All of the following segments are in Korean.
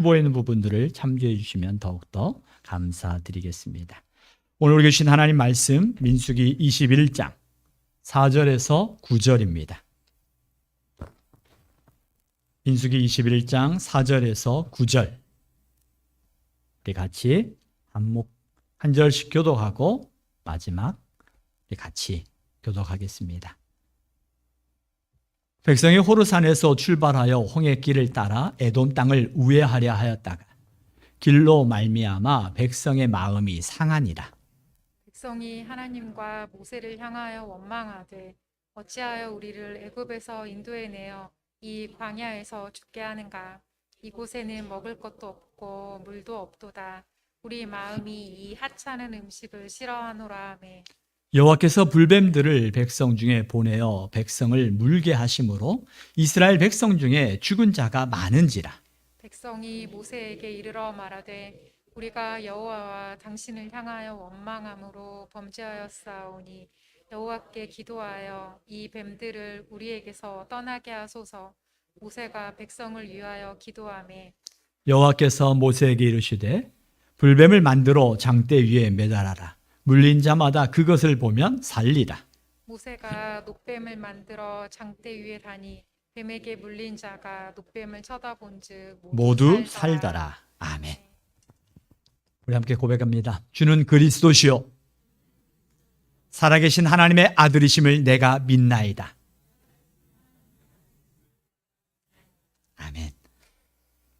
후보에 있는 부분들을 참조해 주시면 더욱더 감사드리겠습니다. 오늘 주신 하나님 말씀 민수기 21장 4절에서 9절입니다. 민수기 21장 4절에서 9절 우리 같이 한 절씩 교독하고 마지막 우리 같이 교독하겠습니다. 백성이 호르산에서 출발하여 홍해길을 따라 에돔 땅을 우회하려 하였다가 길로 말미암아 백성의 마음이 상하니라. 백성이 하나님과 모세를 향하여 원망하되 어찌하여 우리를 애굽에서 인도해 내어 이 광야에서 죽게 하는가. 이곳에는 먹을 것도 없고 물도 없도다. 우리 마음이 이 하찮은 음식을 싫어하노라 하매 여호와께서 불뱀들을 백성 중에 보내어 백성을 물게 하심으로 이스라엘 백성 중에 죽은 자가 많은지라. 백성이 모세에게 이르러 말하되 우리가 여호와와 당신을 향하여 원망함으로 범죄하였사오니 여호와께 기도하여 이 뱀들을 우리에게서 떠나게 하소서. 모세가 백성을 위하여 기도하매 여호와께서 모세에게 이르시되 불뱀을 만들어 장대 위에 매달아라. 물린 자마다 그것을 보면 살리라. 모세가 녹뱀을 만들어 장대 위에 다니 뱀에게 물린 자가 녹뱀을 쳐다본즉 모두 살더라. 아멘. 우리 함께 고백합니다. 주는 그리스도시요 살아계신 하나님의 아들이심을 내가 믿나이다. 아멘.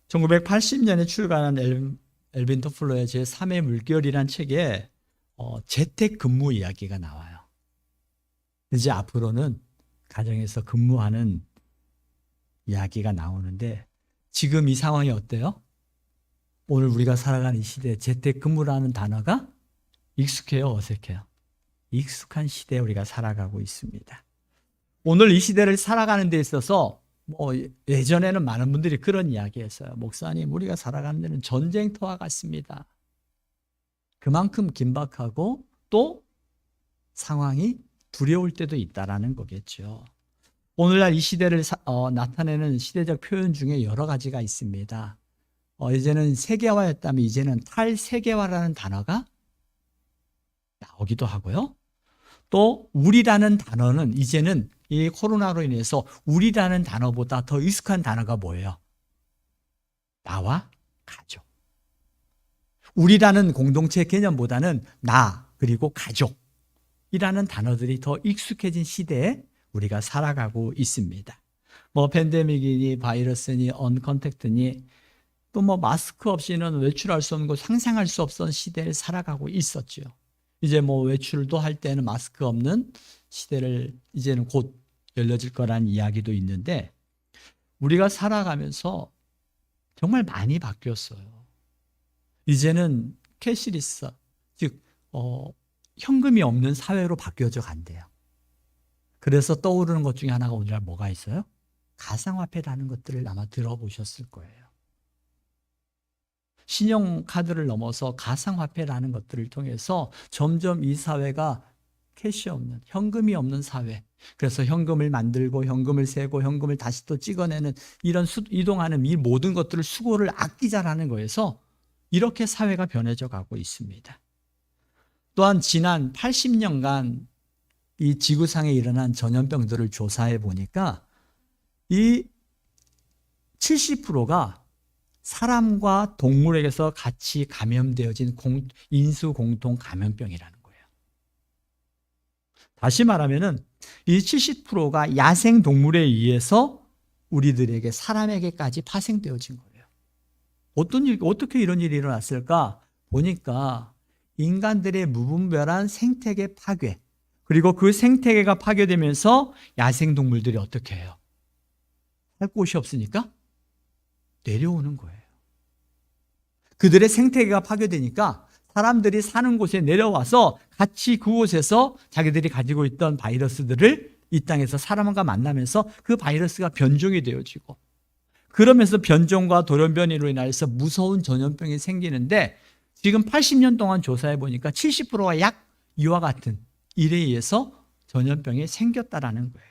1980년에 출간한 엘빈 토플러의 제3의 물결이란 책에 재택근무 이야기가 나와요. 이제 앞으로는 가정에서 근무하는 이야기가 나오는데 지금 이 상황이 어때요? 오늘 우리가 살아가는 이 시대에 재택근무라는 단어가 익숙해요, 어색해요? 익숙한 시대에 우리가 살아가고 있습니다. 오늘 이 시대를 살아가는 데 있어서 예전에는 많은 분들이 그런 이야기 했어요. 목사님, 우리가 살아가는 데는 전쟁터와 같습니다. 그만큼 긴박하고 또 상황이 두려울 때도 있다라는 거겠죠. 오늘날 이 시대를 나타내는 시대적 표현 중에 여러 가지가 있습니다. 이제는 세계화였다면 이제는 탈세계화라는 단어가 나오기도 하고요. 또 우리라는 단어는 이제는 이 코로나로 인해서 우리라는 단어보다 더 익숙한 단어가 뭐예요? 나와 가족. 우리라는 공동체 개념보다는 나 그리고 가족이라는 단어들이 더 익숙해진 시대에 우리가 살아가고 있습니다. 팬데믹이니 바이러스니 언컨택트니 또 마스크 없이는 외출할 수 없는 거 상상할 수 없던 시대를 살아가고 있었죠. 이제 외출도 할 때는 마스크 없는 시대를 이제는 곧 열려질 거라는 이야기도 있는데 우리가 살아가면서 정말 많이 바뀌었어요. 이제는 캐시리스, 즉 현금이 없는 사회로 바뀌어져 간대요. 그래서 떠오르는 것 중에 하나가 오늘날 뭐가 있어요? 가상화폐라는 것들을 아마 들어보셨을 거예요. 신용카드를 넘어서 가상화폐라는 것들을 통해서 점점 이 사회가 캐시 없는, 현금이 없는 사회. 그래서 현금을 만들고 현금을 세고 현금을 다시 또 찍어내는 이런 이동하는 이 모든 것들을 수고를 아끼자라는 거에서 이렇게 사회가 변해져 가고 있습니다. 또한 지난 80년간 이 지구상에 일어난 전염병들을 조사해 보니까 이 70%가 사람과 동물에게서 같이 감염되어진 인수 공통 감염병이라는 거예요. 다시 말하면은 이 70%가 야생 동물에 의해서 우리들에게 사람에게까지 파생되어진 거예요. 어떻게 이런 일이 일어났을까? 보니까 인간들의 무분별한 생태계 파괴, 그리고 그 생태계가 파괴되면서 야생 동물들이 어떻게 해요? 살 곳이 없으니까 내려오는 거예요. 그들의 생태계가 파괴되니까 사람들이 사는 곳에 내려와서 같이 그곳에서 자기들이 가지고 있던 바이러스들을 이 땅에서 사람과 만나면서 그 바이러스가 변종이 되어지고, 그러면서 변종과 돌연변이로 인해서 무서운 전염병이 생기는데 지금 80년 동안 조사해 보니까 70%가 약 이와 같은 일에 의해서 전염병이 생겼다라는 거예요.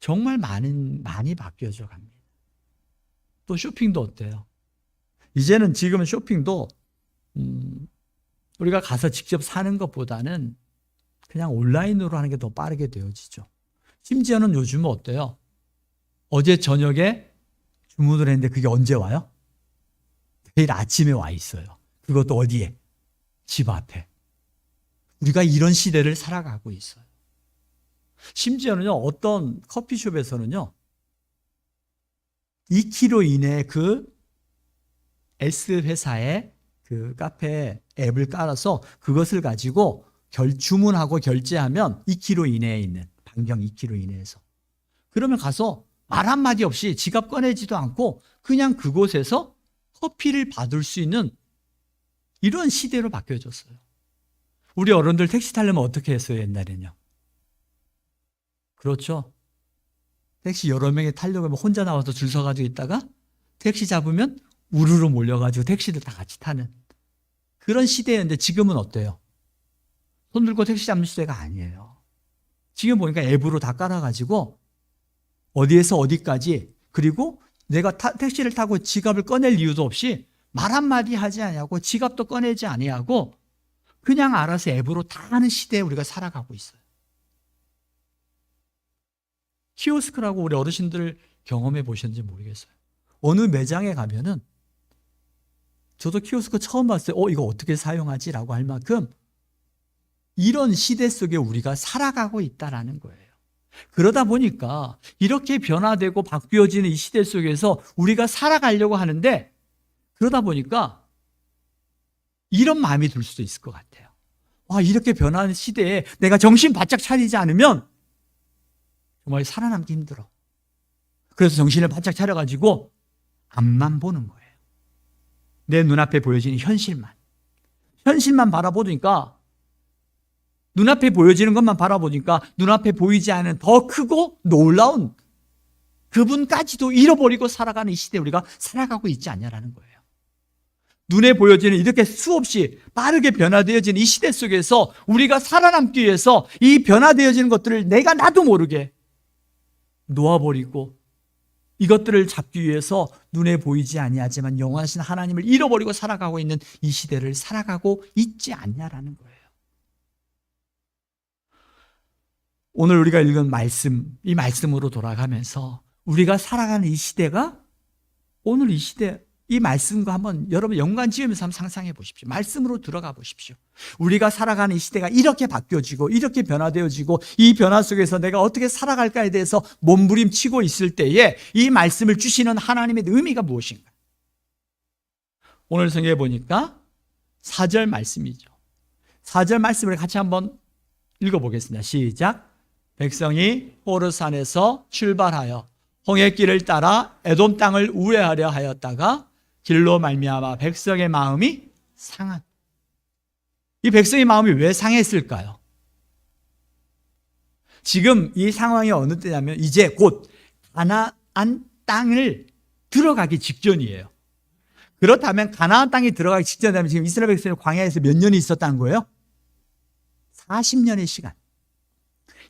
정말 많이 바뀌어져 갑니다. 또 쇼핑도 어때요? 이제는 지금은 쇼핑도 우리가 가서 직접 사는 것보다는 그냥 온라인으로 하는 게 더 빠르게 되어지죠. 심지어는 요즘은 어때요? 어제 저녁에 주문을 했는데 그게 언제 와요? 내일 아침에 와 있어요. 그것도 어디에? 집 앞에. 우리가 이런 시대를 살아가고 있어요. 심지어는요, 어떤 커피숍에서는요, 2km 이내에 그 S회사의 그 카페 앱을 깔아서 그것을 가지고 주문하고 결제하면 2km 이내에 있는, 반경 2km 이내에서. 그러면 가서 말 한마디 없이 지갑 꺼내지도 않고 그냥 그곳에서 커피를 받을 수 있는 이런 시대로 바뀌어졌어요. 우리 어른들 택시 타려면 어떻게 했어요, 옛날에는요? 그렇죠. 택시 여러 명이 타려고 하면 혼자 나와서 줄 서가지고 있다가 택시 잡으면 우르르 몰려가지고 택시를 다 같이 타는 그런 시대였는데 지금은 어때요? 손 들고 택시 잡는 시대가 아니에요. 지금 보니까 앱으로 다 깔아가지고 어디에서 어디까지, 그리고 내가 택시를 타고 지갑을 꺼낼 이유도 없이 말 한마디 하지 아니하고 지갑도 꺼내지 아니하고 그냥 알아서 앱으로 다 하는 시대에 우리가 살아가고 있어요. 키오스크라고 우리 어르신들 경험해 보셨는지 모르겠어요. 어느 매장에 가면은 저도 키오스크 처음 봤어요. 이거 어떻게 사용하지? 라고 할 만큼 이런 시대 속에 우리가 살아가고 있다라는 거예요. 그러다 보니까 이렇게 변화되고 바뀌어지는 이 시대 속에서 우리가 살아가려고 하는데, 그러다 보니까 이런 마음이 들 수도 있을 것 같아요. 이렇게 변하는 시대에 내가 정신 바짝 차리지 않으면 정말 살아남기 힘들어. 그래서 정신을 바짝 차려가지고 앞만 보는 거예요. 내 눈앞에 보여지는 현실만 바라보니까, 눈앞에 보여지는 것만 바라보니까 눈앞에 보이지 않은 더 크고 놀라운 그분까지도 잃어버리고 살아가는 이 시대에 우리가 살아가고 있지 않냐라는 거예요. 눈에 보여지는 이렇게 수없이 빠르게 변화되어지는 이 시대 속에서 우리가 살아남기 위해서 이 변화되어지는 것들을 내가 나도 모르게 놓아버리고 이것들을 잡기 위해서 눈에 보이지 아니하지만 영원하신 하나님을 잃어버리고 살아가고 있는 이 시대를 살아가고 있지 않냐라는 거예요. 오늘 우리가 읽은 말씀, 이 말씀으로 돌아가면서 우리가 살아가는 이 시대가 오늘 이 시대, 이 말씀과 한번 여러분 연관 지으면서 한번 상상해 보십시오. 말씀으로 들어가 보십시오. 우리가 살아가는 이 시대가 이렇게 바뀌어지고 이렇게 변화되어지고 이 변화 속에서 내가 어떻게 살아갈까에 대해서 몸부림치고 있을 때에 이 말씀을 주시는 하나님의 의미가 무엇인가? 오늘 성경에 보니까 4절 말씀이죠. 4절 말씀을 같이 한번 읽어보겠습니다. 시작. 백성이 호르산에서 출발하여 홍해길을 따라 에돔 땅을 우회하려 하였다가 길로 말미암아 백성의 마음이 상한. 이 백성의 마음이 왜 상했을까요? 지금 이 상황이 어느 때냐면 이제 곧 가나안 땅을 들어가기 직전이에요. 그렇다면 가나안 땅에 들어가기 직전이라면 지금 이스라엘 백성이 광야에서 몇 년이 있었다는 거예요? 40년의 시간.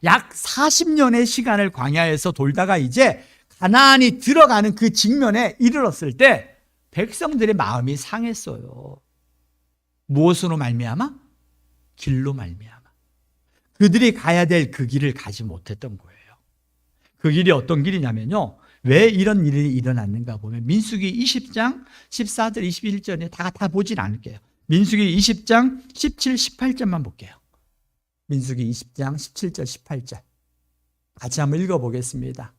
약 40년의 시간을 광야에서 돌다가 이제 가나안이 들어가는 그 직면에 이르렀을 때 백성들의 마음이 상했어요. 무엇으로 말미암아? 길로 말미암아. 그들이 가야 될 그 길을 가지 못했던 거예요. 그 길이 어떤 길이냐면요. 왜 이런 일이 일어났는가 보면 민수기 20장 14절 21절에 다 보진 않을게요. 민수기 20장 17, 18절만 볼게요. 민수기 20장 17절 18절 같이 한번 읽어보겠습니다.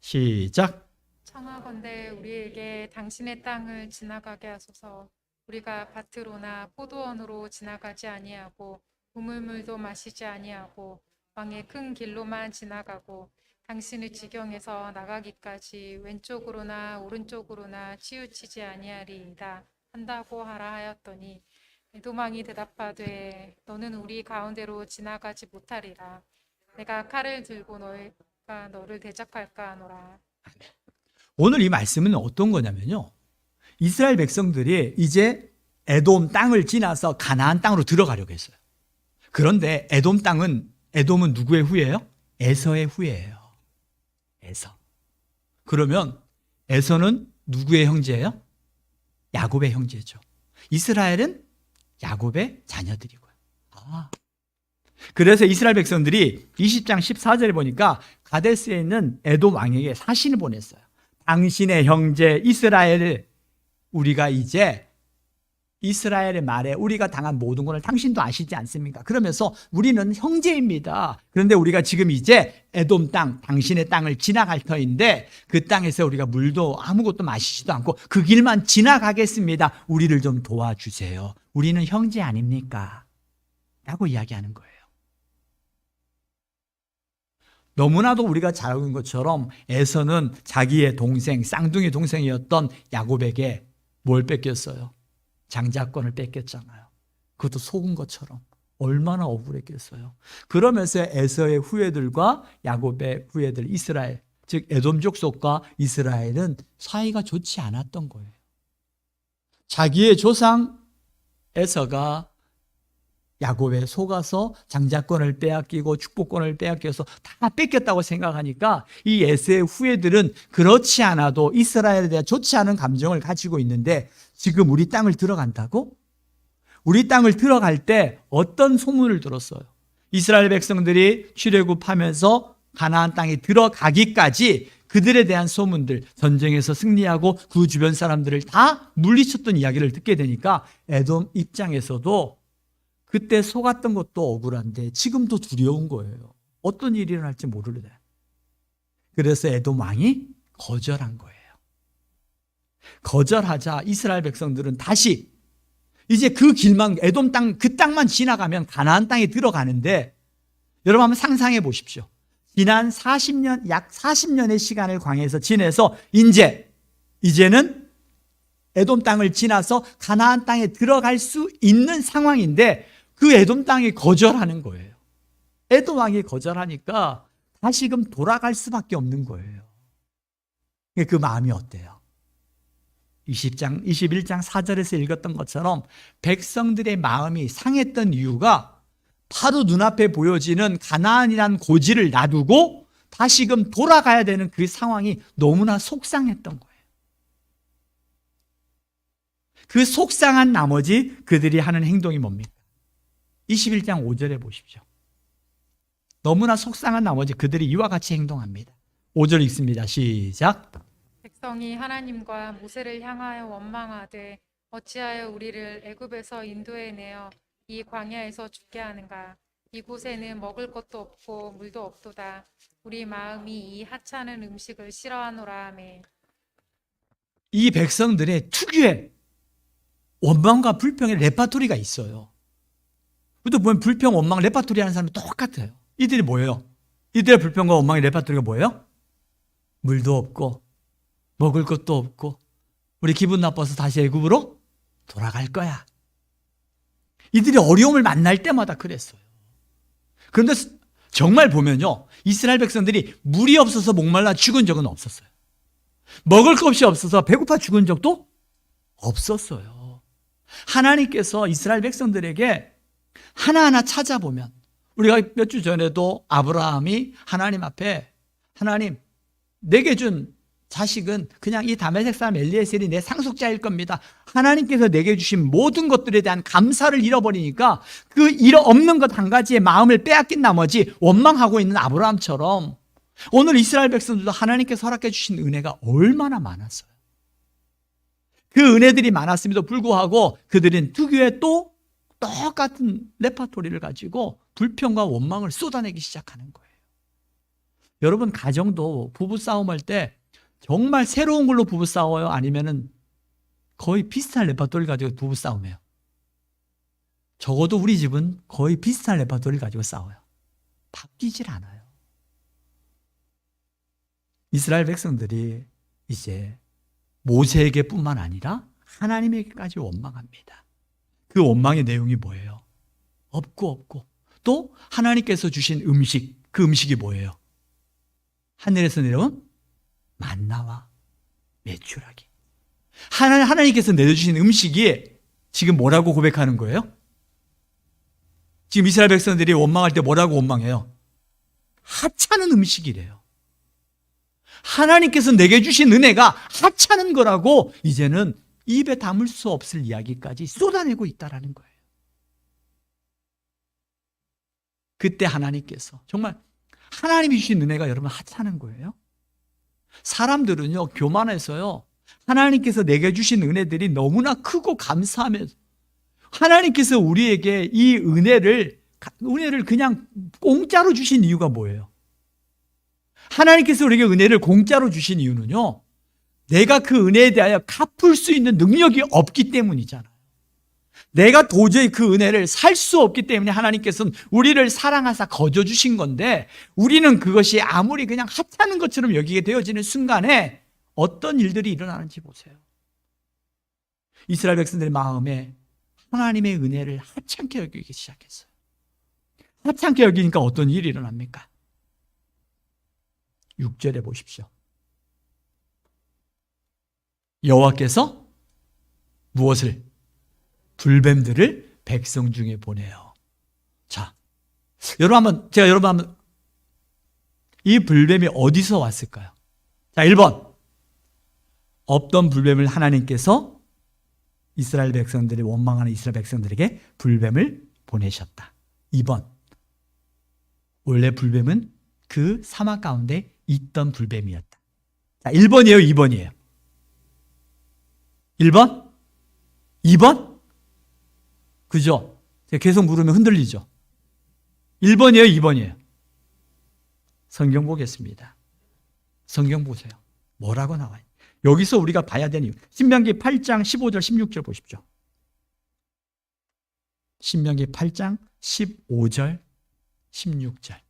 시작. 청하건대 우리에게 당신의 땅을 지나가게 하소서. 우리가 밭으로나 포도원으로 지나가지 아니하고 우물물도 마시지 아니하고 왕의 큰 길로만 지나가고 당신의 지경에서 나가기까지 왼쪽으로나 오른쪽으로나 치우치지 아니하리이다 한다고 하라 하였더니 에돔왕이 대답하되 너는 우리 가운데로 지나가지 못하리라. 내가 칼을 들고 너를 대적할까 하노라. 오늘 이 말씀은 어떤 거냐면요. 이스라엘 백성들이 이제 에돔 땅을 지나서 가나안 땅으로 들어가려고 했어요. 그런데 에돔은 누구의 후예요? 에서의 후예예요. 에서. 그러면 에서는 누구의 형제예요? 야곱의 형제죠. 이스라엘은 야곱의 자녀들이고요. 그래서 이스라엘 백성들이 20장 14절에 보니까 가데스에 있는 에돔 왕에게 사신을 보냈어요. 당신의 형제 이스라엘을 우리가 이제 이스라엘의 말에 우리가 당한 모든 것을 당신도 아시지 않습니까? 그러면서 우리는 형제입니다. 그런데 우리가 지금 이제 에돔 땅, 당신의 땅을 지나갈 터인데 그 땅에서 우리가 물도 아무것도 마시지도 않고 그 길만 지나가겠습니다. 우리를 좀 도와주세요. 우리는 형제 아닙니까? 라고 이야기하는 거예요. 너무나도 우리가 잘 알고 있는 것처럼 에서는 자기의 동생, 쌍둥이 동생이었던 야곱에게 뭘 뺏겼어요? 장자권을 뺏겼잖아요. 그것도 속은 것처럼 얼마나 억울했겠어요. 그러면서 에서의 후예들과 야곱의 후예들 이스라엘, 즉 에돔 족속과 이스라엘은 사이가 좋지 않았던 거예요. 자기의 조상 에서가 야곱에 속아서 장자권을 빼앗기고 축복권을 빼앗겨서 다 뺏겼다고 생각하니까 이 에서의 후예들은 그렇지 않아도 이스라엘에 대한 좋지 않은 감정을 가지고 있는데 지금 우리 땅을 들어간다고? 우리 땅을 들어갈 때 어떤 소문을 들었어요? 이스라엘 백성들이 출애굽하면서 가나안 땅에 들어가기까지 그들에 대한 소문들, 전쟁에서 승리하고 그 주변 사람들을 다 물리쳤던 이야기를 듣게 되니까 에돔 입장에서도 그때 속았던 것도 억울한데 지금도 두려운 거예요. 어떤 일이 일어날지 모르는데. 그래서 에돔 왕이 거절한 거예요. 거절하자 이스라엘 백성들은 다시 이제 그 길만 에돔 땅 그 땅만 지나가면 가나안 땅에 들어가는데 여러분 한번 상상해 보십시오. 지난 40년 약 40년의 시간을 광야에서 지내서 이제는 에돔 땅을 지나서 가나안 땅에 들어갈 수 있는 상황인데 그 에돔 땅이 거절하는 거예요. 에돔 왕이 거절하니까 다시금 돌아갈 수밖에 없는 거예요. 그 마음이 어때요? 21장 4절에서 읽었던 것처럼 백성들의 마음이 상했던 이유가 바로 눈앞에 보여지는 가나안이란 고지를 놔두고 다시금 돌아가야 되는 그 상황이 너무나 속상했던 거예요. 그 속상한 나머지 그들이 하는 행동이 뭡니까? 21장 5절에 보십시오. 너무나 속상한 나머지 그들이 이와 같이 행동합니다. 5절 읽습니다. 시작. 백성이 하나님과 모세를 향하여 원망하되 어찌하여 우리를 애굽에서 인도해 내어 이 광야에서 죽게 하는가? 이곳에는 먹을 것도 없고 물도 없도다. 우리 마음이 이 하찮은 음식을 싫어하노라 하매. 이 백성들의 특유의 원망과 불평의 레파토리가 있어요. 그것도 보면 불평, 원망, 레파토리 하는 사람이 똑같아요. 이들이 뭐예요? 이들의 불평과 원망의 레파토리가 뭐예요? 물도 없고 먹을 것도 없고 우리 기분 나빠서 다시 애굽으로 돌아갈 거야. 이들이 어려움을 만날 때마다 그랬어요. 그런데 정말 보면요, 이스라엘 백성들이 물이 없어서 목말라 죽은 적은 없었어요. 먹을 것이 없어서 배고파 죽은 적도 없었어요. 하나님께서 이스라엘 백성들에게 하나하나 찾아보면, 우리가 몇 주 전에도 아브라함이 하나님 앞에 하나님, 내게 준 자식은 그냥 이 다메섹 사람 엘리에셀이 내 상속자일 겁니다. 하나님께서 내게 주신 모든 것들에 대한 감사를 잃어버리니까 그 없는 것 한 가지의 마음을 빼앗긴 나머지 원망하고 있는 아브라함처럼 오늘 이스라엘 백성들도 하나님께서 허락해 주신 은혜가 얼마나 많았어요. 그 은혜들이 많았음에도 불구하고 그들은 특유의 또 똑같은 레파토리를 가지고 불평과 원망을 쏟아내기 시작하는 거예요. 여러분, 가정도 부부싸움할 때 정말 새로운 걸로 부부싸워요? 아니면은 거의 비슷한 레파토리를 가지고 부부싸움해요? 적어도 우리 집은 거의 비슷한 레파토리를 가지고 싸워요. 바뀌질 않아요. 이스라엘 백성들이 이제 모세에게 뿐만 아니라 하나님에게까지 원망합니다. 그 원망의 내용이 뭐예요? 없고 또 하나님께서 주신 음식, 그 음식이 뭐예요? 하늘에서 내려온 만나와 메추라기. 하나님께서 내려주신 음식이 지금 뭐라고 고백하는 거예요? 지금 이스라엘 백성들이 원망할 때 뭐라고 원망해요? 하찮은 음식이래요. 하나님께서 내게 주신 은혜가 하찮은 거라고 이제는 입에 담을 수 없을 이야기까지 쏟아내고 있다라는 거예요. 그때 하나님께서 정말 하나님이 주신 은혜가 여러분 하찮은 거예요. 사람들은요, 교만해서요, 하나님께서 내게 주신 은혜들이 너무나 크고 감사하면서 하나님께서 우리에게 이 은혜를 그냥 공짜로 주신 이유가 뭐예요? 하나님께서 우리에게 은혜를 공짜로 주신 이유는요, 내가 그 은혜에 대하여 갚을 수 있는 능력이 없기 때문이잖아요. 내가 도저히 그 은혜를 살 수 없기 때문에 하나님께서는 우리를 사랑하사 거저 주신 건데, 우리는 그것이 아무리 그냥 하찮은 것처럼 여기게 되어지는 순간에 어떤 일들이 일어나는지 보세요. 이스라엘 백성들의 마음에 하나님의 은혜를 하찮게 여기기 시작했어요. 하찮게 여기니까 어떤 일이 일어납니까? 6절에 보십시오. 여호와께서 무엇을? 불뱀들을 백성 중에 보내요. 자, 제가 여러분 한번 이 불뱀이 어디서 왔을까요? 자, 1번. 없던 불뱀을 하나님께서 이스라엘 백성들이 원망하는 이스라엘 백성들에게 불뱀을 보내셨다. 2번. 원래 불뱀은 그 사막 가운데 있던 불뱀이었다. 자, 1번이에요, 2번이에요? 1번? 2번? 그죠? 제가 계속 물으면 흔들리죠? 1번이에요, 2번이에요? 성경 보겠습니다. 성경 보세요. 뭐라고 나와요? 여기서 우리가 봐야 되는 이유. 신명기 8장 15절 16절 보십시오. 신명기 8장 15절 16절.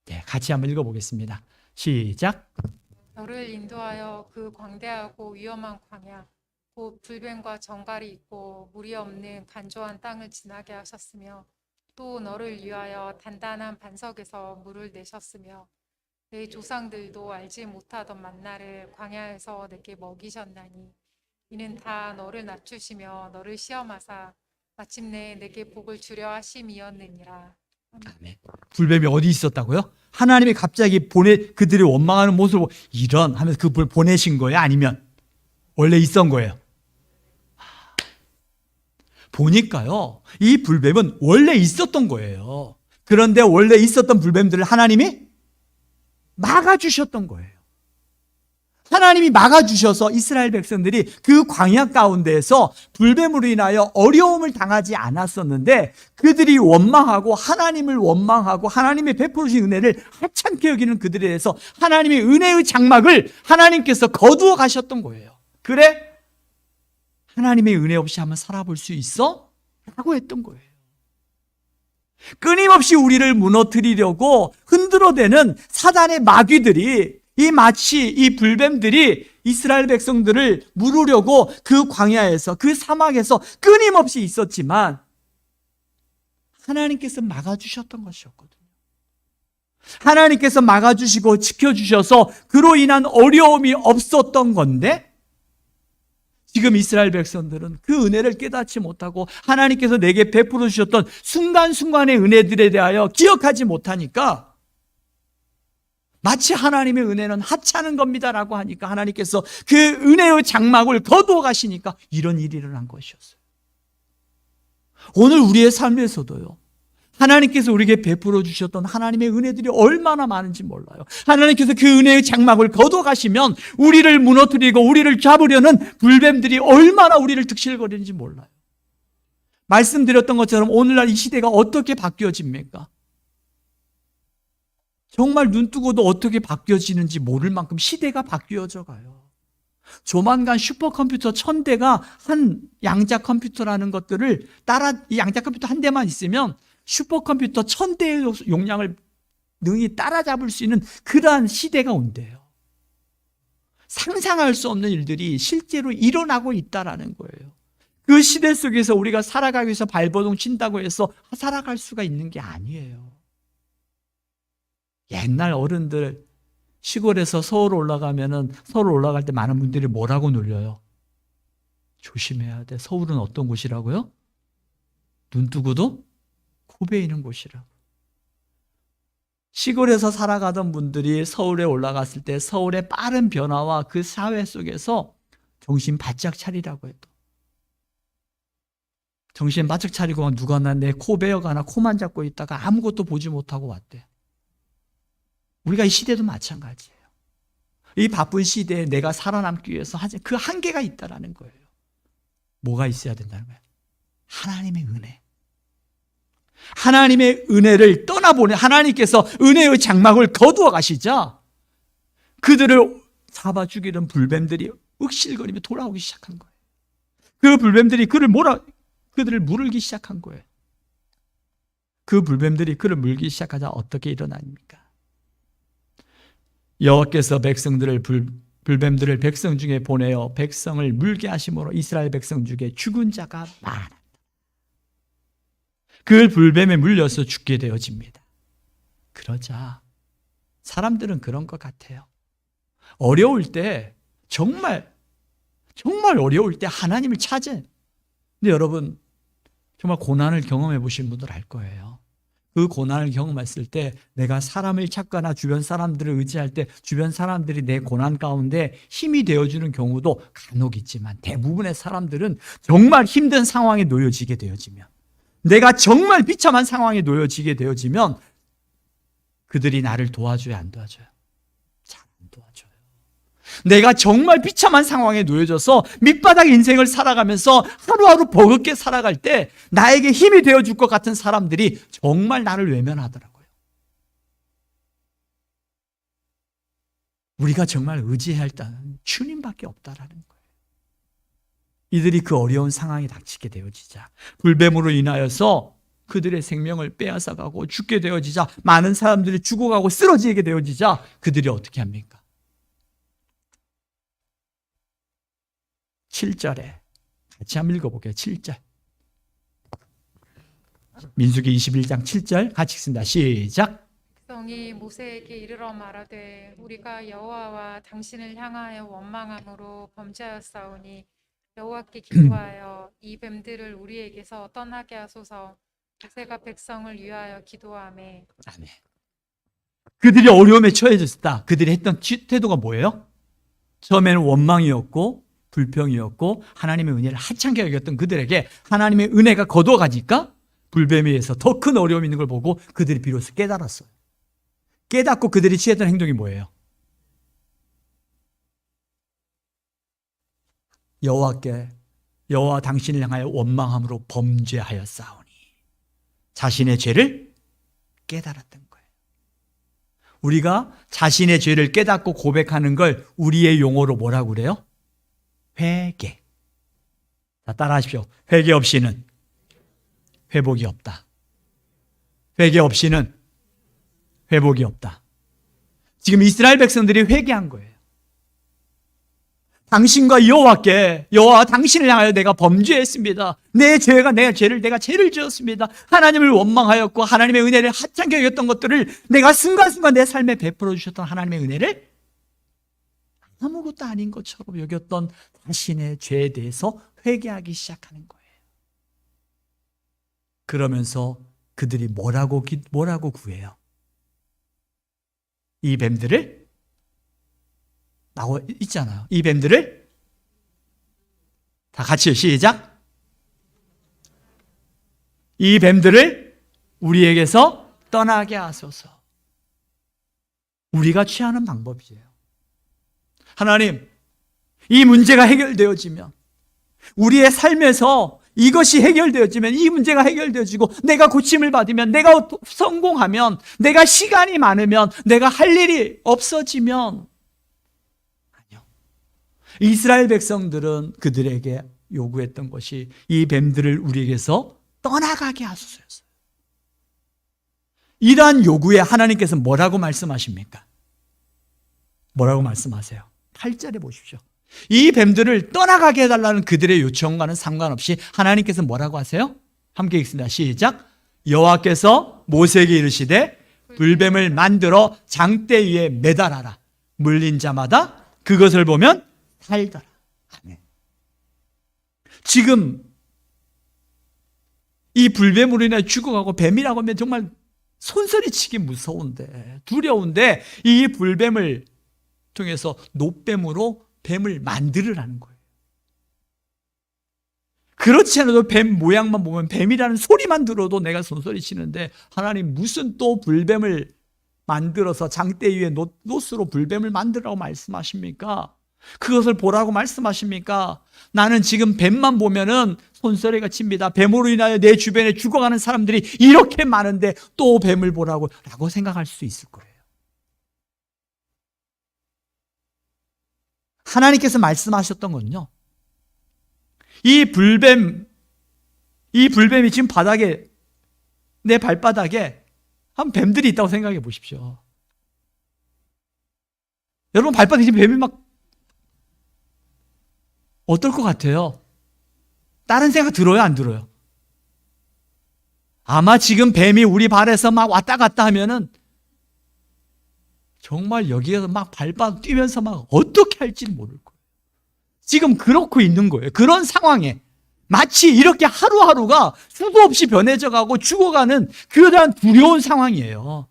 네, 같이 한번 읽어보겠습니다. 시작. 너를 인도하여 그 광대하고 위험한 광야 곧 불뱀과 정갈이 있고 물이 없는 간조한 땅을 지나게 하셨으며 또 너를 위하여 단단한 반석에서 물을 내셨으며 내 조상들도 알지 못하던 만나를 광야에서 내게 먹이셨나니 이는 다 너를 낮추시며 너를 시험하사 마침내 내게 복을 주려 하심이었느니라. 아멘. 불뱀이 어디 있었다고요? 하나님이 갑자기 그들이 원망하는 모습을 보고 이런 하면서 그 불 보내신 거예요? 아니면 원래 있던 거예요? 보니까요, 이 불뱀은 원래 있었던 거예요. 그런데 원래 있었던 불뱀들을 하나님이 막아주셨던 거예요. 하나님이 막아주셔서 이스라엘 백성들이 그 광야 가운데에서 불뱀으로 인하여 어려움을 당하지 않았었는데, 그들이 원망하고 하나님의 베풀어 주신 은혜를 하찮게 여기는 그들에 대해서 하나님의 은혜의 장막을 하나님께서 거두어 가셨던 거예요. 그래? 하나님의 은혜 없이 한번 살아볼 수 있어? 라고 했던 거예요. 끊임없이 우리를 무너뜨리려고 흔들어대는 사단의 마귀들이 마치 이 불뱀들이 이스라엘 백성들을 물으려고 그 광야에서 그 사막에서 끊임없이 있었지만 하나님께서 막아주셨던 것이었거든요. 하나님께서 막아주시고 지켜주셔서 그로 인한 어려움이 없었던 건데, 지금 이스라엘 백성들은 그 은혜를 깨닫지 못하고 하나님께서 내게 베풀어 주셨던 순간순간의 은혜들에 대하여 기억하지 못하니까 마치 하나님의 은혜는 하찮은 겁니다라고 하니까 하나님께서 그 은혜의 장막을 거두어 가시니까 이런 일이 일어난 것이었어요. 오늘 우리의 삶에서도요, 하나님께서 우리에게 베풀어 주셨던 하나님의 은혜들이 얼마나 많은지 몰라요. 하나님께서 그 은혜의 장막을 거두어 가시면 우리를 무너뜨리고 우리를 잡으려는 불뱀들이 얼마나 우리를 득실거리는지 몰라요. 말씀드렸던 것처럼 오늘날 이 시대가 어떻게 바뀌어집니까? 정말 눈 뜨고도 어떻게 바뀌어지는지 모를 만큼 시대가 바뀌어져 가요. 조만간 슈퍼컴퓨터 1000대가 한 양자 컴퓨터라는 것들을 이 양자 컴퓨터 한 대만 있으면 슈퍼컴퓨터 1000대의 용량을 능히 따라잡을 수 있는 그러한 시대가 온대요. 상상할 수 없는 일들이 실제로 일어나고 있다라는 거예요. 그 시대 속에서 우리가 살아가기 위해서 발버둥 친다고 해서 살아갈 수가 있는 게 아니에요. 옛날 어른들 시골에서 서울 올라가면은 서울 올라갈 때 많은 분들이 뭐라고 놀려요? 조심해야 돼. 서울은 어떤 곳이라고요? 눈 뜨고도 코 베이는 곳이라고. 시골에서 살아가던 분들이 서울에 올라갔을 때 서울의 빠른 변화와 그 사회 속에서 정신 바짝 차리라고 해도 정신 바짝 차리고 누가 내 코 베어가나 코만 잡고 있다가 아무것도 보지 못하고 왔대. 우리가 이 시대도 마찬가지예요. 이 바쁜 시대에 내가 살아남기 위해서 그 한계가 있다라는 거예요. 뭐가 있어야 된다는 거예요? 하나님의 은혜. 하나님의 은혜를 떠나보내 하나님께서 은혜의 장막을 거두어 가시자 그들을 잡아 죽이던 불뱀들이 억실거리며 돌아오기 시작한 거예요. 그 불뱀들이 그들을 물기 시작한 거예요. 그 불뱀들이 그를 물기 시작하자 어떻게 일어납니까? 여호와께서 불뱀들을 백성 중에 보내어 백성을 물게 하심으로 이스라엘 백성 중에 죽은 자가 많아. 그 불뱀에 물려서 죽게 되어집니다. 그러자 사람들은 그런 것 같아요. 어려울 때 정말 어려울 때 하나님을 찾은. 근데 여러분 정말 고난을 경험해 보신 분들 알 거예요. 그 고난을 경험했을 때 내가 사람을 찾거나 주변 사람들을 의지할 때 주변 사람들이 내 고난 가운데 힘이 되어주는 경우도 간혹 있지만 대부분의 사람들은 정말 힘든 상황에 놓여지게 되어지면 내가 정말 비참한 상황에 놓여지게 되어지면 그들이 나를 도와줘야 안 도와줘요? 잘 안 도와줘요. 내가 정말 비참한 상황에 놓여져서 밑바닥 인생을 살아가면서 하루하루 버겁게 살아갈 때 나에게 힘이 되어줄 것 같은 사람들이 정말 나를 외면하더라고요. 우리가 정말 의지해야 할 때는 주님밖에 없다라는 거예요. 이들이 그 어려운 상황에 닥치게 되어지자 불뱀으로 인하여서 그들의 생명을 빼앗아가고 죽게 되어지자 많은 사람들이 죽어가고 쓰러지게 되어지자 그들이 어떻게 합니까? 7절에 같이 한번 읽어볼게요. 7절 민수기 21장 7절 같이 읽습니다. 시작. 백성이 모세에게 이르러 말하되 우리가 여호와와 당신을 향하여 원망함으로 범죄하였사오니 여호와께 기도하여 이 뱀들을 우리에게서 떠나게 하소서. 모세가 백성을 위하여 기도하매 아멘. 그들이 어려움에 처해졌다. 그들이 했던 태도가 뭐예요? 처음에는 원망이었고 불평이었고 하나님의 은혜를 하찮게 여겼던 그들에게 하나님의 은혜가 거둬가니까 불뱀에 의해서 더 큰 어려움이 있는 걸 보고 그들이 비로소 깨달았어요. 깨닫고 그들이 취했던 행동이 뭐예요? 여호와 당신을 향하여 원망함으로 범죄하였사오니 자신의 죄를 깨달았던 거예요. 우리가 자신의 죄를 깨닫고 고백하는 걸 우리의 용어로 뭐라고 그래요? 회개. 자, 따라하십시오. 회개 없이는 회복이 없다. 회개 없이는 회복이 없다. 지금 이스라엘 백성들이 회개한 거예요. 당신과 여호와 당신을 향하여 내가 범죄했습니다. 내 죄를 내가 죄를 지었습니다. 하나님을 원망하였고 하나님의 은혜를 하찮게 여겼던 것들을 내가 순간순간 내 삶에 베풀어 주셨던 하나님의 은혜를 아무것도 아닌 것처럼 여겼던 자신의 죄에 대해서 회개하기 시작하는 거예요. 그러면서 그들이 뭐라고 구해요? 이 뱀들을 나와 있잖아요. 이 뱀들을 다 같이요. 시작. 이 뱀들을 우리에게서 떠나게 하소서. 우리가 취하는 방법이에요. 하나님, 이 문제가 해결되어지면 우리의 삶에서 이것이 해결되어지면 이 문제가 해결되어지고 내가 고침을 받으면 내가 성공하면 내가 시간이 많으면 내가 할 일이 없어지면 아니요. 이스라엘 백성들은 그들에게 요구했던 것이 이 뱀들을 우리에게서 떠나가게 하소서였어요. 이러한 요구에 하나님께서 뭐라고 말씀하십니까? 뭐라고 말씀하세요? 8절에 보십시오. 이 뱀들을 떠나가게 해달라는 그들의 요청과는 상관없이 하나님께서 뭐라고 하세요? 함께 읽습니다. 시작. 여호와께서 모세에게 이르시되 불뱀을 만들어 장대 위에 매달아라. 물린 자마다 그것을 보면 살더라. 아멘. 지금 이 불뱀으로 인해 죽어가고 뱀이라고 하면 정말 손소리치기 무서운데, 두려운데 이 불뱀을 통해서 노뱀으로 뱀을 만들으라는 거예요. 그렇지 않아도 뱀 모양만 보면 뱀이라는 소리만 들어도 내가 손소리치는데, 하나님 무슨 또 불뱀을 만들어서 장대 위에 노스로 불뱀을 만들라고 말씀하십니까? 그것을 보라고 말씀하십니까? 나는 지금 뱀만 보면은 손소리가 칩니다. 뱀으로 인하여 내 주변에 죽어가는 사람들이 이렇게 많은데 또 뱀을 보라고 라고 생각할 수 있을 거예요. 하나님께서 말씀하셨던 건요, 이 불뱀이 지금 바닥에, 내 발바닥에 한 뱀들이 있다고 생각해 보십시오. 여러분 발바닥에 지금 뱀이 막 어떨 것 같아요? 다른 생각 들어요, 안 들어요? 아마 지금 뱀이 우리 발에서 막 왔다 갔다 하면은 정말 여기에서 막 발바닥 뛰면서 막 어떻게 할지 모를 거예요. 지금 그렇고 있는 거예요. 그런 상황에 마치 이렇게 하루하루가 수도 없이 변해져 가고 죽어가는 그러한 두려운 상황이에요.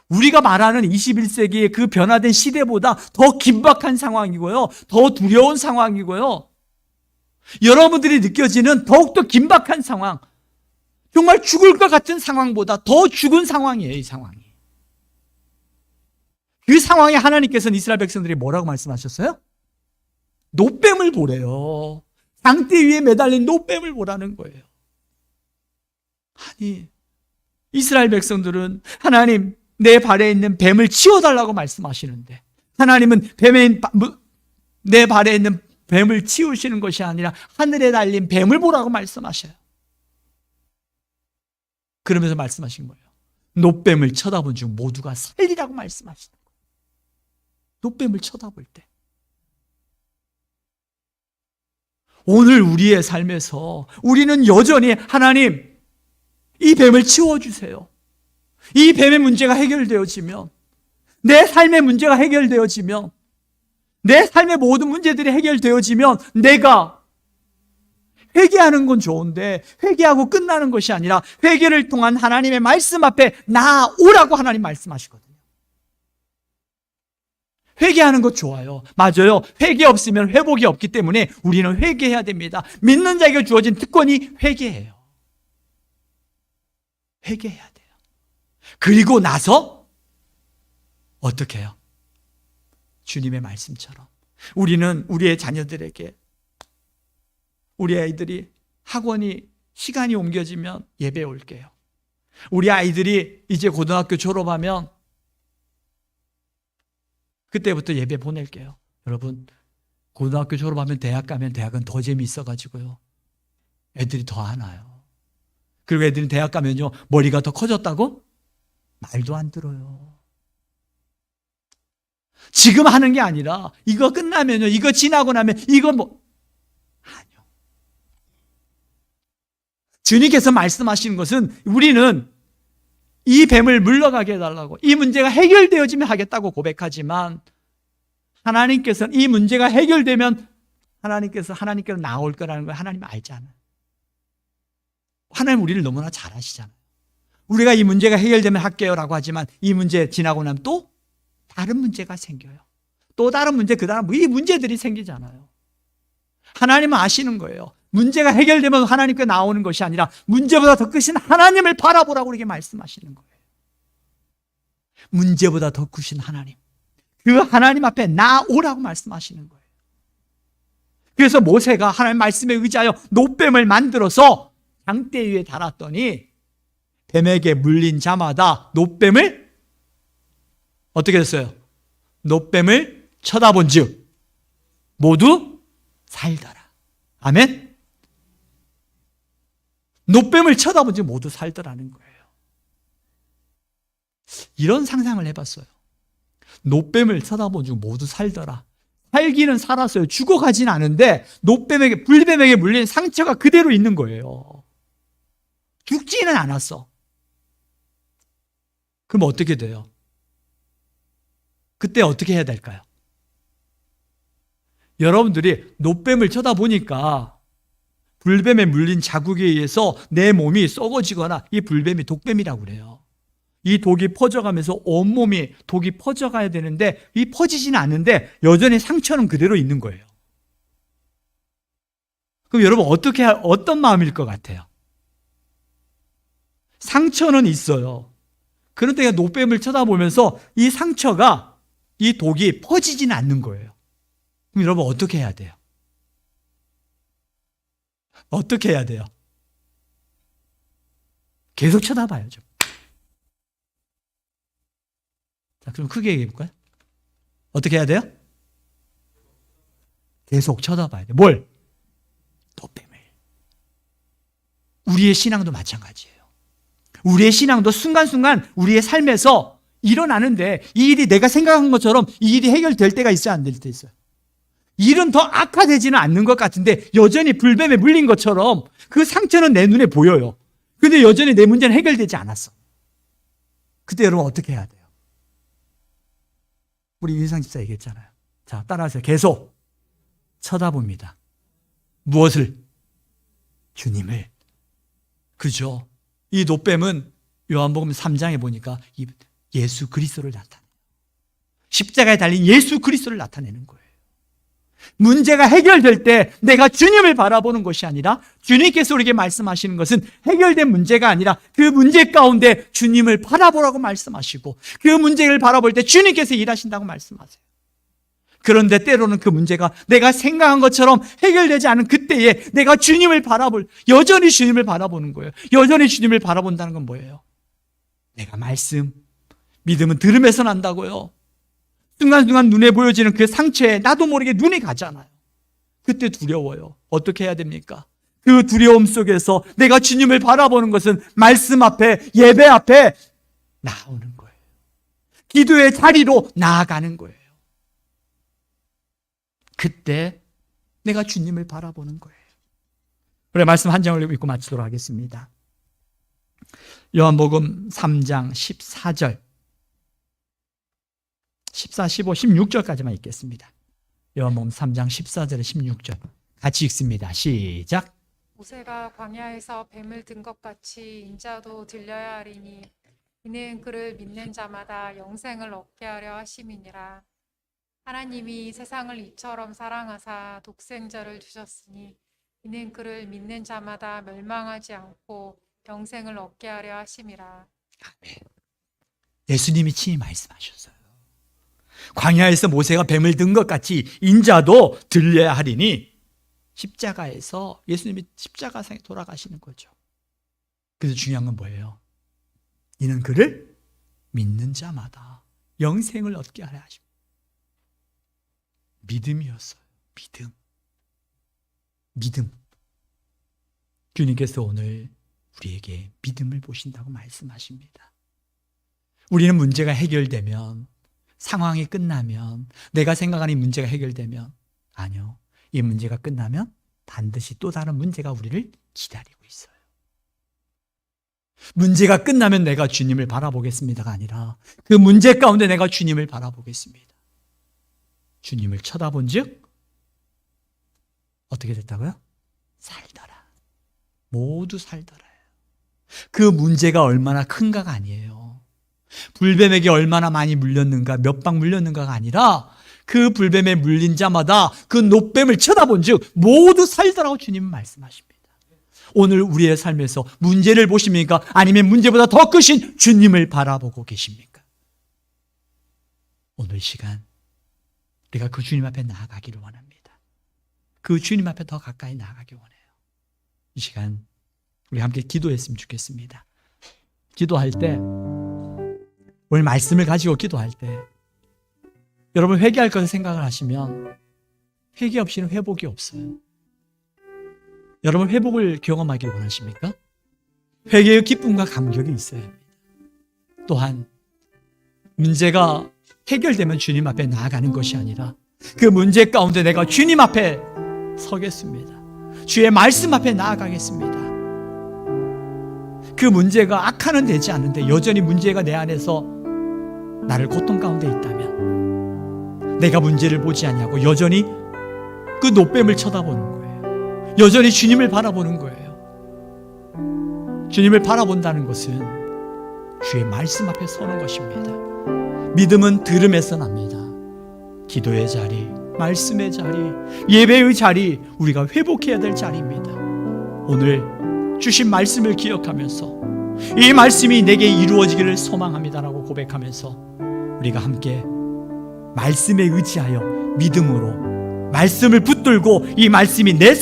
우리가 말하는 21세기의 그 변화된 시대보다 더 긴박한 상황이고요. 더 두려운 상황이고요. 여러분들이 느껴지는 더욱더 긴박한 상황, 정말 죽을 것 같은 상황보다 더 죽은 상황이에요, 이 상황이. 그 상황에 하나님께서는 이스라엘 백성들이 뭐라고 말씀하셨어요? 노뱀을 보래요. 장대 위에 매달린 노뱀을 보라는 거예요. 아니, 이스라엘 백성들은 하나님, 내 발에 있는 뱀을 치워달라고 말씀하시는데, 하나님은 내 발에 있는 뱀을 치우시는 것이 아니라 하늘에 달린 뱀을 보라고 말씀하셔요. 그러면서 말씀하신 거예요. 노뱀을 쳐다본 중 모두가 살리라고 말씀하시는 거예요. 노뱀을 쳐다볼 때. 오늘 우리의 삶에서 우리는 여전히 하나님, 이 뱀을 치워주세요. 이 뱀의 문제가 해결되어지면, 내 삶의 문제가 해결되어지면, 내 삶의 모든 문제들이 해결되어지면 내가 회개하는 건 좋은데 회개하고 끝나는 것이 아니라 회개를 통한 하나님의 말씀 앞에 나오라고 하나님 말씀하시거든요. 회개하는 것 좋아요. 맞아요. 회개 없으면 회복이 없기 때문에 우리는 회개해야 됩니다. 믿는 자에게 주어진 특권이 회개예요. 회개해야 돼요. 그리고 나서 어떻게 해요? 주님의 말씀처럼 우리는 우리의 자녀들에게, 우리 아이들이 학원이 시간이 옮겨지면 예배 올게요. 우리 아이들이 이제 고등학교 졸업하면 그때부터 예배 보낼게요. 여러분, 고등학교 졸업하면 대학 가면 대학은 더 재미있어가지고요, 애들이 더 안 와요. 그리고 애들이 대학 가면요, 머리가 더 커졌다고? 말도 안 들어요. 지금 하는 게 아니라 이거 끝나면요, 이거 지나고 나면 이거 아니요. 주님께서 말씀하시는 것은 우리는 이 뱀을 물러가게 해달라고, 이 문제가 해결되어지면 하겠다고 고백하지만 하나님께서는 이 문제가 해결되면 하나님께서 나올 거라는 걸 하나님 알잖아요. 하나님 우리를 너무나 잘 아시잖아요. 우리가 이 문제가 해결되면 할게요라고 하지만 이 문제 지나고 나면 또 다른 문제가 생겨요. 또 다른 문제, 그 다음 이 문제들이 생기잖아요. 하나님은 아시는 거예요. 문제가 해결되면 하나님께 나오는 것이 아니라 문제보다 더 크신 하나님을 바라보라고 그렇게 말씀하시는 거예요. 문제보다 더 크신 하나님, 그 하나님 앞에 나오라고 말씀하시는 거예요. 그래서 모세가 하나님 말씀에 의지하여 노뱀을 만들어서 장대 위에 달았더니 뱀에게 물린 자마다 노뱀을 어떻게 됐어요? 노뱀을 쳐다본 즉 모두 살더라. 아멘? 노뱀을 쳐다본 즉 모두 살더라는 거예요. 이런 상상을 해봤어요. 노뱀을 쳐다본 즉 모두 살더라. 살기는 살았어요. 죽어가진 않은데 불뱀에게 물린 상처가 그대로 있는 거예요. 죽지는 않았어. 그럼 어떻게 돼요? 그때 어떻게 해야 될까요? 여러분들이 노뱀을 쳐다보니까 불뱀에 물린 자국에 의해서 내 몸이 썩어지거나 이 불뱀이 독뱀이라고 그래요. 이 독이 퍼져가면서 온몸이 독이 퍼져가야 되는데 이 퍼지지는 않는데 여전히 상처는 그대로 있는 거예요. 그럼 여러분 어떤 마음일 것 같아요? 상처는 있어요. 그런데 노뱀을 쳐다보면서 이 상처가 이 독이 퍼지지는 않는 거예요. 그럼 여러분 어떻게 해야 돼요? 어떻게 해야 돼요? 계속 쳐다봐야죠. 자, 그럼 크게 얘기해 볼까요? 어떻게 해야 돼요? 계속 쳐다봐야 돼요. 뭘? 노뱀을. 우리의 신앙도 마찬가지예요. 우리의 신앙도 순간순간 우리의 삶에서 일어나는데 이 일이 내가 생각한 것처럼 이 일이 해결될 때가 있어요, 안 될 때 있어요? 일은 더 악화되지는 않는 것 같은데 여전히 불뱀에 물린 것처럼 그 상처는 내 눈에 보여요. 근데 여전히 내 문제는 해결되지 않았어. 그때 여러분 어떻게 해야 돼요? 우리 윤상 집사 얘기했잖아요. 자, 따라하세요. 계속 쳐다봅니다. 무엇을? 주님을. 그죠? 이 노뱀은 요한복음 3장에 보니까 예수 그리스도를 나타내요. 십자가에 달린 예수 그리스도를 나타내는 거예요. 문제가 해결될 때 내가 주님을 바라보는 것이 아니라 주님께서 우리에게 말씀하시는 것은 해결된 문제가 아니라 그 문제 가운데 주님을 바라보라고 말씀하시고 그 문제를 바라볼 때 주님께서 일하신다고 말씀하세요. 그런데 때로는 그 문제가 내가 생각한 것처럼 해결되지 않은 그때에 내가 여전히 주님을 바라보는 거예요. 여전히 주님을 바라본다는 건 뭐예요? 내가 믿음은 들음에서 난다고요. 순간순간 눈에 보여지는 그 상처에 나도 모르게 눈이 가잖아요. 그때 두려워요. 어떻게 해야 됩니까? 그 두려움 속에서 내가 주님을 바라보는 것은 말씀 앞에, 예배 앞에 나오는 거예요. 기도의 자리로 나아가는 거예요. 그때 내가 주님을 바라보는 거예요. 그래, 말씀 한 장을 읽고 마치도록 하겠습니다. 요한복음 3장 14절 14, 15, 16절까지만 읽겠습니다. 요한복음 3장 14절에 16절 같이 읽습니다. 시작. 모세가 광야에서 뱀을 든 것 같이 인자도 들려야 하리니 이는 그를 믿는 자마다 영생을 얻게 하려 하심이니라. 하나님이 세상을 이처럼 사랑하사 독생자를 주셨으니 이는 그를 믿는 자마다 멸망하지 않고 영생을 얻게 하려 하심이라. 아멘. 예수님이 친히 말씀하셨어요. 광야에서 모세가 뱀을 든 것 같이 인자도 들려야 하리니 십자가에서 예수님이 십자가상에 돌아가시는 거죠. 그래서 중요한 건 뭐예요? 이는 그를 믿는 자마다 영생을 얻게 하려 하십니다. 믿음이었어요. 믿음. 주님께서 오늘 우리에게 믿음을 보신다고 말씀하십니다. 우리는 문제가 해결되면, 상황이 끝나면, 내가 생각하는 이 문제가 해결되면, 아니요. 이 문제가 끝나면 반드시 또 다른 문제가 우리를 기다리고 있어요. 문제가 끝나면 내가 주님을 바라보겠습니다가 아니라 그 문제 가운데 내가 주님을 바라보겠습니다. 주님을 쳐다본 즉 어떻게 됐다고요? 살더라. 모두 살더라요. 그 문제가 얼마나 큰가가 아니에요. 불뱀에게 얼마나 많이 물렸는가, 몇 방 물렸는가가 아니라 그 불뱀에 물린 자마다 그 노뱀을 쳐다본 즉 모두 살더라고 주님은 말씀하십니다. 오늘 우리의 삶에서 문제를 보십니까? 아니면 문제보다 더 크신 주님을 바라보고 계십니까? 오늘 시간 우리가 그 주님 앞에 나아가기를 원합니다. 그 주님 앞에 더 가까이 나아가기 원해요. 이 시간 우리 함께 기도했으면 좋겠습니다. 기도할 때, 오늘 말씀을 가지고 기도할 때 여러분 회개할 것을 생각을 하시면 회개 없이는 회복이 없어요. 여러분 회복을 경험하기를 원하십니까? 회개의 기쁨과 감격이 있어야 합니다. 또한 문제가 해결되면 주님 앞에 나아가는 것이 아니라 그 문제 가운데 내가 주님 앞에 서겠습니다. 주의 말씀 앞에 나아가겠습니다. 그 문제가 악화는 되지 않는데 여전히 문제가 내 안에서 나를 고통 가운데 있다면 내가 문제를 보지 아니하고 여전히 그 노뱀을 쳐다보는 거예요. 여전히 주님을 바라보는 거예요. 주님을 바라본다는 것은 주의 말씀 앞에 서는 것입니다. 믿음은 들음에서 납니다. 기도의 자리, 말씀의 자리, 예배의 자리, 우리가 회복해야 될 자리입니다. 오늘 주신 말씀을 기억하면서 이 말씀이 내게 이루어지기를 소망합니다라고 고백하면서 우리가 함께 말씀에 의지하여 믿음으로 말씀을 붙들고 이 말씀이 내